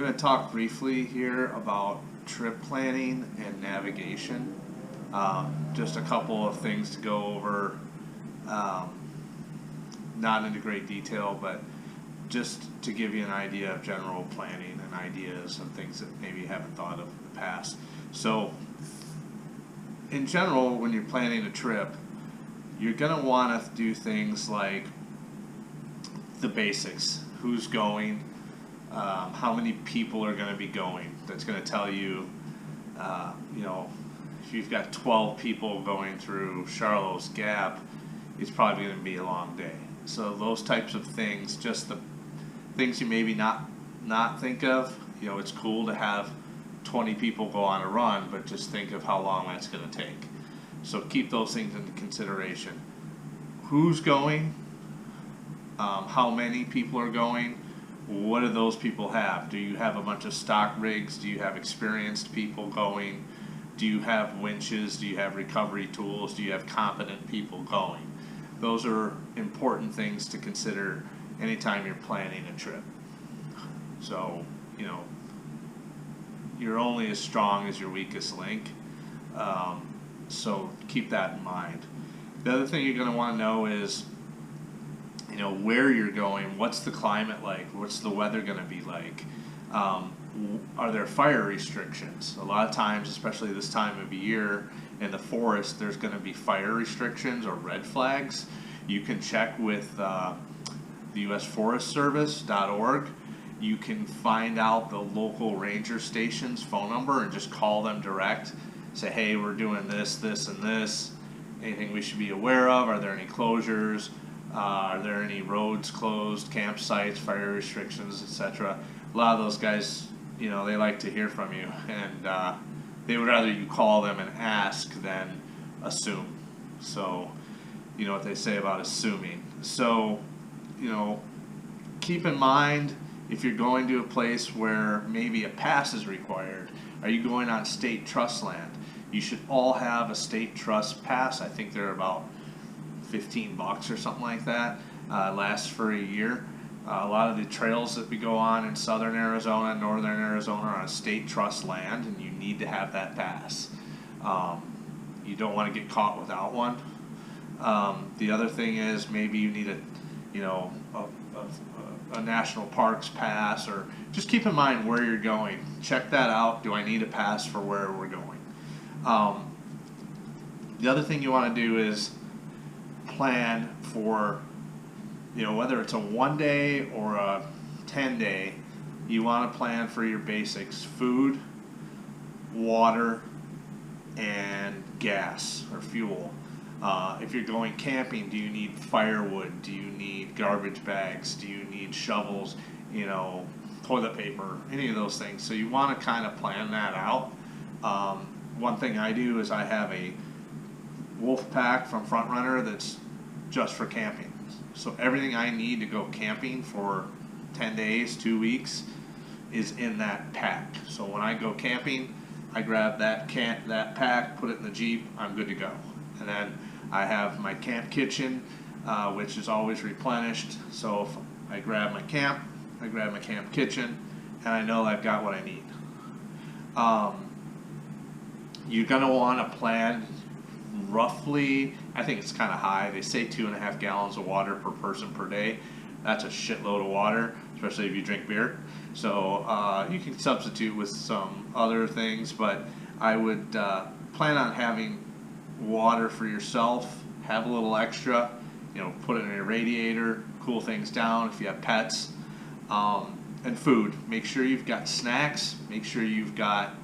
going to talk briefly here about trip planning and navigation. Just a couple of things to go over, um, not into great detail, but just to give you an idea of general planning and ideas and things that maybe you haven't thought of in the past. So, in general, when you're planning a trip, you're going to want to do things like the basics: who's going, how many people are going to be going. That's going to tell you, if you've got 12 people going through Charlotte's Gap, it's probably going to be a long day. So those types of things, just the things you maybe not think of. It's cool to have 20 people go on a run, but just think of how long that's going to take. So keep those things into consideration. Who's going? How many people are going? What do those people have? Do you have a bunch of stock rigs? Do you have experienced people going? Do you have winches? Do you have recovery tools? Do you have competent people going? Those are important things to consider anytime you're planning a trip. So, you're only as strong as your weakest link. So keep that in mind. The other thing you're going to want to know is, where you're going. What's the climate like? What's the weather going to be like? Are there fire restrictions? A lot of times, especially this time of year in the forest, there's going to be fire restrictions or red flags. You can check with the US Forest Service.org. You can find out the local ranger station's phone number and just call them direct. Say, hey, we're doing this, this, and this. Anything we should be aware of? Are there any closures? Are there any roads closed, campsites, fire restrictions, etc.? A lot of those guys, they like to hear from you, and they would rather you call them and ask than assume. So, you know what they say about assuming. So, keep in mind, if you're going to a place where maybe a pass is required, are you going on state trust land? You should all have a state trust pass. I think they're about $15 or something like that. Lasts for a year. A lot of the trails that we go on in southern Arizona, northern Arizona are on state trust land, and you need to have that pass. You don't want to get caught without one. The other thing is maybe you need a national parks pass, or just keep in mind where you're going. Check that out. Do I need a pass for where we're going? The other thing you want to do is plan for, whether it's a 1 day or a 10-day, you want to plan for your basics: food, water, and gas or fuel. If you're going camping, do you need firewood? Do you need garbage bags? Do you need shovels? Toilet paper, any of those things. So you want to kind of plan that out. One thing I do is I have a wolf pack from Front Runner that's just for camping. So everything I need to go camping for 10 days, 2 weeks is in that pack. So when I go camping, I grab that pack, put it in the Jeep, I'm good to go. And then I have my camp kitchen, which is always replenished. So if I grab my camp, I grab my camp kitchen, and I know I've got what I need. You're going to want to plan roughly, I think it's kind of high. They say 2.5 gallons of water per person per day. That's a shitload of water, especially if you drink beer. So you can substitute with some other things, but I would plan on having water for yourself. Have a little extra, put it in your radiator, cool things down if you have pets. And food. Make sure you've got snacks. Make sure you've got,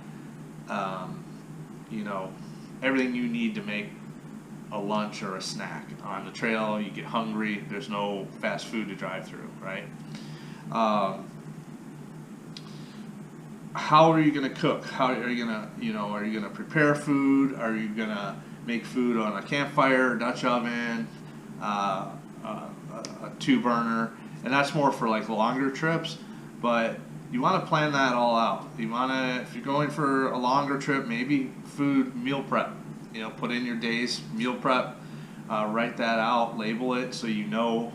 everything you need to make a lunch or a snack. On the trail, you get hungry. There's no fast food to drive through, right? How are you going to cook? How are you going to, are you going to prepare food? Are you going to make food on a campfire, Dutch oven, a 2-burner? And that's more for like longer trips, but you want to plan that all out. You want to, if you're going for a longer trip, maybe meal prep. Put in your day's meal prep, write that out, label it so you know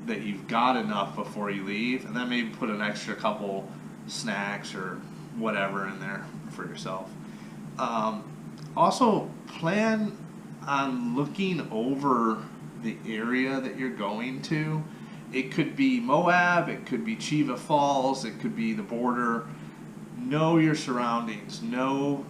that you've got enough before you leave, and then maybe put an extra couple snacks or whatever in there for yourself. Also, plan on looking over the area that you're going to. It could be Moab, it could be Chiva Falls, it could be the border. Know your surroundings. Know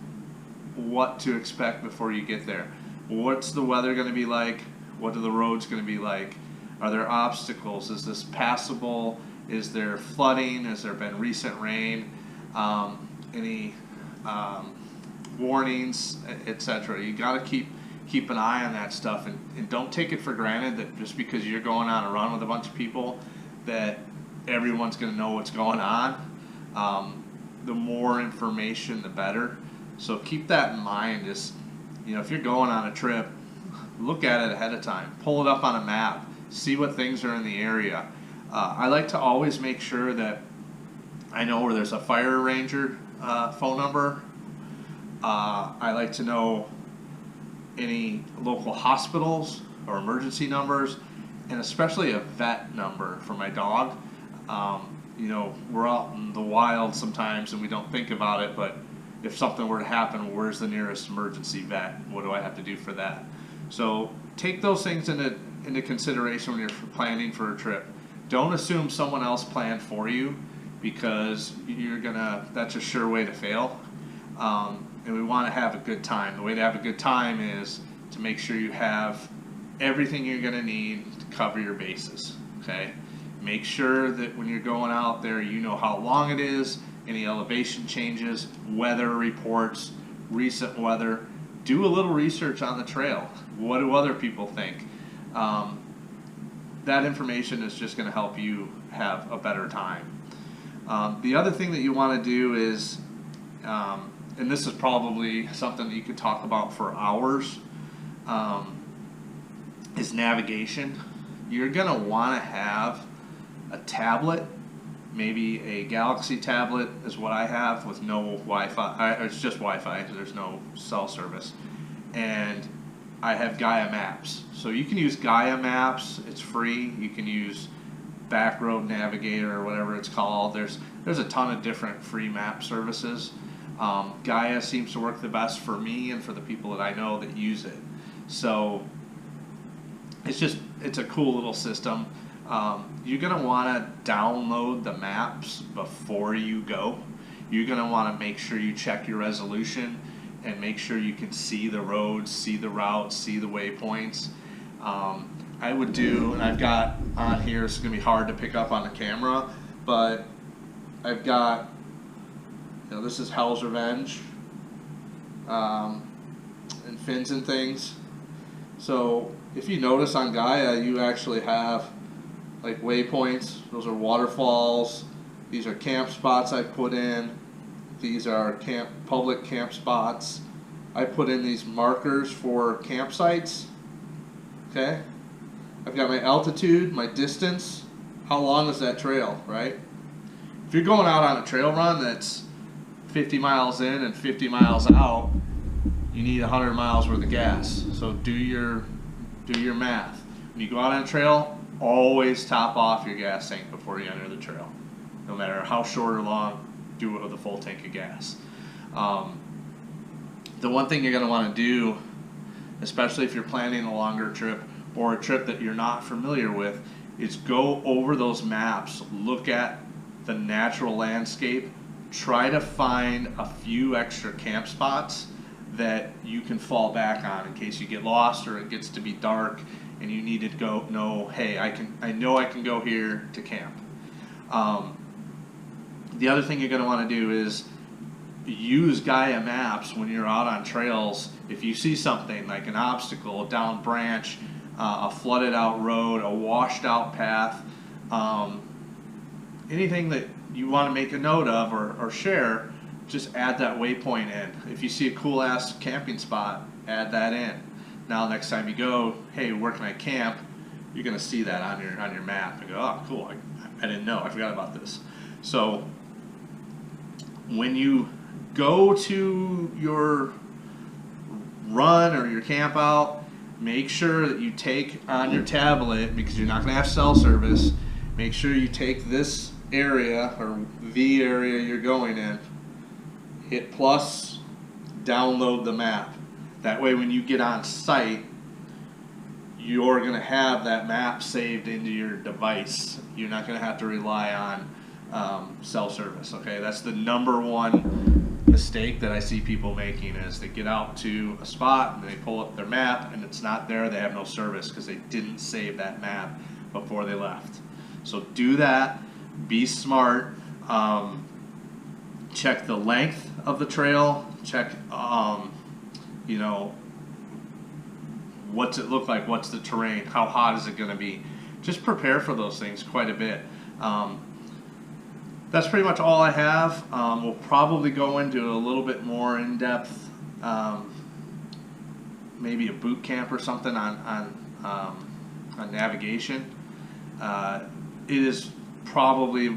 what to expect before you get there. What's the weather going to be like? What are the roads going to be like? Are there obstacles? Is this passable? Is there flooding? Has there been recent rain? Any warnings, etc. You got to keep an eye on that stuff, and don't take it for granted that just because you're going on a run with a bunch of people that everyone's going to know what's going on. The more information, the better. So keep that in mind. Is, if you're going on a trip, look at it ahead of time. Pull it up on a map. See what things are in the area. I like to always make sure that I know where there's a fire ranger phone number. I like to know any local hospitals or emergency numbers, and especially a vet number for my dog. We're out in the wild sometimes and we don't think about it, but if something were to happen, where's the nearest emergency vet? What do I have to do for that? So take those things into consideration when you're planning for a trip. Don't assume someone else planned for you, because that's a sure way to fail. And we want to have a good time. The way to have a good time is to make sure you have everything you're going to need to cover your bases. Okay? Make sure that when you're going out there, you know how long it is, any elevation changes, weather reports, recent weather. Do a little research on the trail. What do other people think? That information is just going to help you have a better time. The other thing that you want to do is, and this is probably something that you could talk about for hours, is navigation. You're going to want to have a tablet, maybe a Galaxy tablet is what I have, with no Wi-Fi. It's just Wi-Fi, so there's no cell service. And I have Gaia Maps. So you can use Gaia Maps. It's free. You can use Backroad Navigator or whatever it's called. There's a ton of different free map services. Gaia seems to work the best for me and for the people that I know that use it. So it's a cool little system. You're going to want to download the maps before you go. You're going to want to make sure you check your resolution and make sure you can see the roads, see the routes, see the waypoints. I would do, and I've got on here, it's going to be hard to pick up on the camera, but I've got, this is Hell's Revenge, and fins and things. So if you notice on Gaia, you actually have like waypoints. Those are waterfalls. These are camp spots I put in. These are public camp spots. I put in these markers for campsites. Okay? I've got my altitude, my distance. How long is that trail, right? If you're going out on a trail run that's 50 miles in and 50 miles out, you need 100 miles worth of gas. So do your math. When you go out on a trail, always top off your gas tank before you enter the trail. No matter how short or long, do it with a full tank of gas. The one thing you're going to want to do, especially if you're planning a longer trip or a trip that you're not familiar with, is go over those maps, look at the natural landscape, try to find a few extra camp spots that you can fall back on in case you get lost or it gets to be dark and you need to know, hey, I know I can go here to camp. The other thing you're going to want to do is use Gaia Maps when you're out on trails. If you see something like an obstacle, a down branch, a flooded out road, a washed out path, anything that you want to make a note of or share, just add that waypoint in. If you see a cool ass camping spot, add that in. Now next time you go, hey, where can I camp? You're going to see that on your map and go, oh, cool, I didn't know, I forgot about this. So when you go to your run or your camp out, make sure that you take on your tablet, because you're not going to have cell service, make sure you take this area or the area you're going in, hit plus, download the map. That way when you get on site, you're going to have that map saved into your device. You're not going to have to rely on cell service. Okay, that's the number one mistake that I see people making is they get out to a spot and they pull up their map and it's not there. They have no service because they didn't save that map before they left. So do that. Be smart. Check the length of the trail. Check, you know, what's it look like? What's the terrain? How hot is it going to be? Just prepare for those things quite a bit. That's pretty much all I have. We'll probably go into a little bit more in depth, maybe a boot camp or something on navigation. It is probably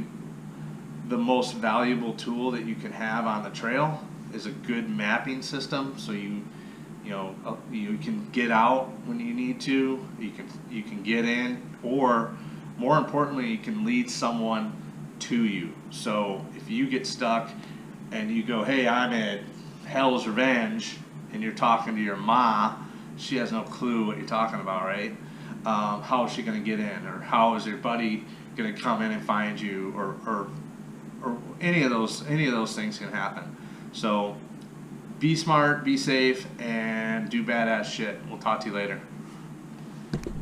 the most valuable tool that you can have on the trail is a good mapping system. So you can get out when you need to. You can get in, or more importantly, you can lead someone to you. So if you get stuck and you go, hey, I'm at Hell's Revenge, and you're talking to your ma, she has no clue what you're talking about, right? How is she going to get in, or how is your buddy going to come in and find you, or any of those things can happen. So be smart, be safe, and do badass shit. We'll talk to you later.